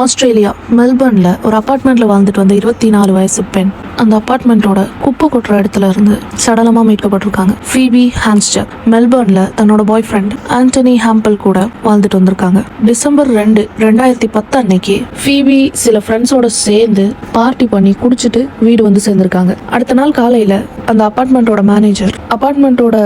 Australia மெல்பர்ன்ல ஒரு அபார்ட்மெண்ட்ல வாழ்ந்துட்டு வந்த 24 வயசு பெண் அந்த அபார்ட்மெண்ட்டோட குப்பை கொட்டுற இடத்துல இருந்து சடலமா மீட்கப்பட்டிருக்காங்க. ஃபீபி ஹான்ஸ்டர் மெல்பர்ன்ல தன்னோட பாய் ஃப்ரெண்ட் ஆண்டனி ஹாம்பல் கூட வாழ்ந்துட்டு வந்திருக்காங்க. டிசம்பர் 2, 2010 அன்னைக்கு ஃபீபி சில ஃப்ரெண்ட்ஸோட சேர்ந்து பார்ட்டி பண்ணி குடிச்சிட்டு வீடு வந்து சேர்ந்திருக்காங்க. அடுத்த நாள் காலையில அந்த அபார்ட்மெண்ட்டோட மேனேஜர் அபார்ட்மெண்ட்டோட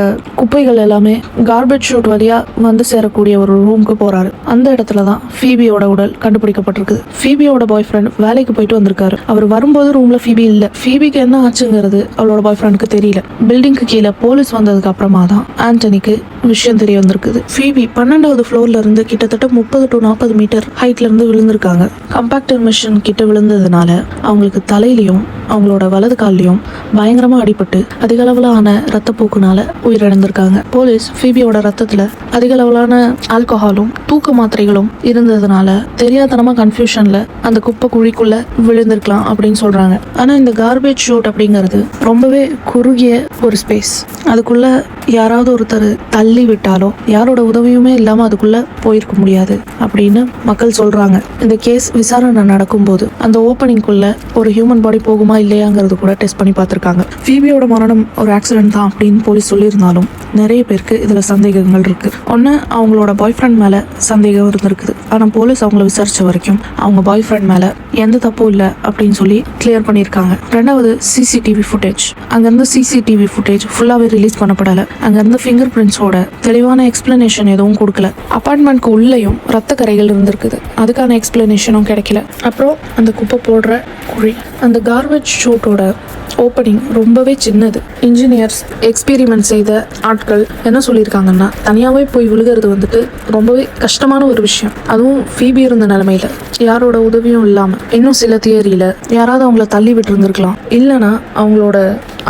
குப்பைகள் எல்லாமே கார்பேஜ் ஷூட் வழியா வந்து சேரக்கூடிய ஒரு ரூமுக்கு போறாரு. அந்த இடத்துல தான் ஃபீபியோட உடல் கண்டுபிடிக்கப்பட்டிருக்குது. ஃபீபியோட பாய் ஃப்ரெண்ட் வேலைக்கு போயிட்டு வந்திருக்காரு. அவர் வரும்போது ரூம்ல ஃபீபி இல்ல. ஃபீபிக்கு என்ன ஆச்சுங்கிறது அவளோட பாய் ஃப்ரெண்டுக்கு தெரியல. பில்டிங்க்கு கீழே போலீஸ் வந்ததுக்கு அப்புறமா தான் ஆண்டனிக்கு விஷயம் தெரிய வந்திருக்குது. ஃபீபி 12வது ஃப்ளோர்ல இருந்து கிட்டத்தட்ட 30 to 40 மீட்டர் ஹைட்ல இருந்து விழுந்திருக்காங்க. கம்பாக்டர் மிஷின் கிட்ட விழுந்ததுனால அவங்களுக்கு தலையிலையும் அவங்களோட வலது கால்லையும் பயங்கரமா அடிபட்டு அதிக அளவிலான ரத்தப்போக்குனால உயிரிழந்திருக்காங்க. போலீஸ் ஃபீபியோட ரத்தத்துல அதிக அளவிலான ஆல்கஹாலும் தூக்க மாத்திரைகளும் இருந்ததுனால தெரியாதனமா கன்ஃபியூஷன்ல அந்த குப்பை குழிக்குள்ள விழுந்திருக்கலாம் அப்படின்னு சொல்றாங்க. ஆனா இந்த கார்பேஜ் ஷூட் அப்படிங்கிறது ரொம்பவே குறுகிய ஒரு ஸ்பேஸ். அதுக்குள்ள யாராவது ஒருத்தர் தள்ளி விட்டாலோ யாரோட உதவியுமே இல்லாம அதுக்குள்ள போயிருக்க முடியாது அப்படின்னு மக்கள் சொல்றாங்க. இந்த கேஸ் விசாரணை நடக்கும்போது அந்த ஓப்பனிங்குள்ள ஒரு ஹியூமன் பாடி போகுமா இல்லையாங்கிறது கூட டெஸ்ட் பண்ணி பார்த்திருக்காங்க. ஃபீபியோட மரணம் ஒரு ஆக்சிடென்ட் தான் அப்படின்னு போலீஸ் சொல்லியிருந்தாலும் நிறைய பேருக்கு இதுல சந்தேகங்கள் இருக்கு. ஒன்னு, அவங்களோட பாய் ஃப்ரெண்ட் மேல சந்தேகம் இருந்திருக்குது. ஆனா போலீஸ் அவங்கள விசாரிச்ச வரைக்கும் அவங்க பாய் ஃப்ரெண்ட் மேல எந்த தப்பும் இல்லை அப்படின்னு சொல்லி கிளியர் பண்ணியிருக்காங்க. ரெண்டாவது, சிசிடிவி ஃபுட்டேஜ். அங்கிருந்து சிசிடிவி ஃபுட்டேஜ் ஃபுல்லாவே ரிலீஸ் பண்ணப்படலை. அங்கிருந்து ஃபிங்கர் பிரிண்ட்ஸோட தெளிவான எக்ஸ்பிளனேஷன் எதுவும் கொடுக்கல. அபார்ட்மெண்ட்க்கு உள்ளேயும் ரத்த கரைகள் இருந்திருக்குது. அதுக்கான எக்ஸ்பிளனேஷனும் கிடைக்கல. அப்புறம் அந்த குப்பை போடுற குழி, அந்த கார்பேஜ் ஷூட்டோட ஓப்பனிங் ரொம்பவே சின்னது. இன்ஜினியர்ஸ் எக்ஸ்பெரிமெண்ட் செய்த ஆட்கள் என்ன சொல்லியிருக்காங்கன்னா, தனியாகவே போய் விழுகிறது வந்துட்டு ரொம்பவே கஷ்டமான ஒரு விஷயம். அதுவும் ஃபீபி இருந்த நிலைமையில யாரோட உதவியும் இல்லாமல். இன்னும் சில தியரியில யாராவது அவங்கள தள்ளி விட்டு இருந்திருக்கலாம், இல்லைன்னா அவங்களோட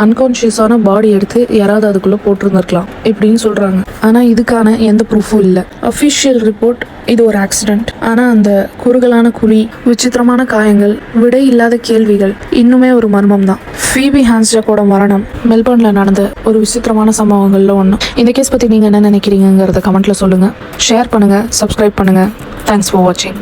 அன்கான்ஷியஸான பாடி எடுத்து யாராவது அதுக்குள்ள போட்டிருந்திருக்கலாம் இப்படின்னு சொல்றாங்க. ஆனா இதுக்கான எந்த ப்ரூஃபும் இல்லை. அஃபிஷியல் ரிப்போர்ட் இது ஒரு ஆக்சிடென்ட். ஆனா அந்த குறுகலான குழி, விசித்திரமான காயங்கள், விடை இல்லாத கேள்விகள் இன்னுமே ஒரு மர்மம் தான். ஃபீபி ஹான்ஸ்டரோட மரணம் மெல்பர்ன்ல நடந்த ஒரு விசித்திரமான சம்பவங்கள்ல ஒன்று. இந்த கேஸ் பத்தி நீங்க என்ன நினைக்கிறீங்கிறத கமெண்ட்ல சொல்லுங்க. ஷேர் பண்ணுங்க, சப்ஸ்கிரைப் பண்ணுங்க. தேங்க்ஸ் ஃபார் வாட்சிங்.